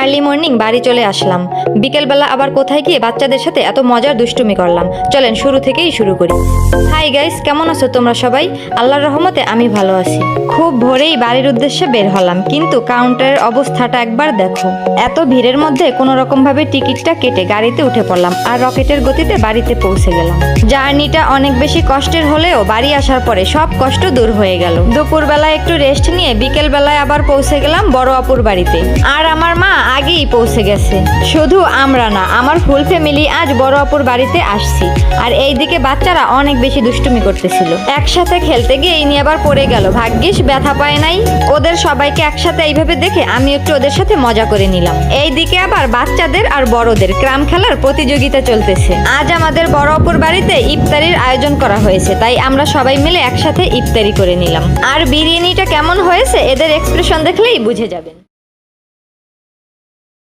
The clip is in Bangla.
আর্লি মর্নিং বাড়ি চলে আসলাম। বিকেলবেলা আবার কোথায় গিয়ে বাচ্চাদের সাথে এত মজার দুষ্টুমি করলাম। চলেন শুরু থেকেই শুরু করি। হাই গাইস, কেমন আছো তোমরা সবাই? আল্লাহর রহমতে আমি ভালো আছি। খুব ভোরেই বাড়ির উদ্দেশ্যে বের হলাম, কিন্তু কাউন্টারের অবস্থাটা একবার দেখো। এত ভিড়ের মধ্যে কোনো রকম ভাবে টিকিটটা কেটে গাড়িতে উঠে পড়লাম আর রকেটের গতিতে বাড়িতে পৌঁছে গেলাম। জার্নিটা অনেক বেশি কষ্টের হলেও বাড়ি আসার পরে সব কষ্ট দূর হয়ে গেল। দুপুরবেলায় একটু রেস্ট নিয়ে বিকেল বেলায় আবার পৌঁছে গেলাম বড় আপুর বাড়িতে। আর আমার মা আগেই পৌঁছে গেছে। শুধু আমরা না, আমার ফুল ফ্যামিলি আজ বড় আপুর বাড়িতে আসছি। আর এইদিকে বাচ্চারা অনেক বেশি দুষ্টুমি করতেছিল। একসাথে খেলতে গিয়ে এই নিয়ে আবার পড়ে গেল, ভাগ্যিস ব্যথা পায় নাই। ওদের সবাইকে একসাথে এইভাবে দেখে আমি একটু ওদের সাথে মজা করে নিলাম। এইদিকে আবার বাচ্চাদের আর বড়দের ক্রাম খেলার প্রতিযোগিতা চলতেছে। আজ আমাদের বড় আপুর বাড়িতে ইফতারির আয়োজন করা হয়েছে, তাই আমরা সবাই মিলে একসাথে ইফতারি করে নিলাম। আর বিরিয়ানিটা কেমন হয়েছে এদের এক্সপ্রেশন দেখলেই বুঝে যাবেন।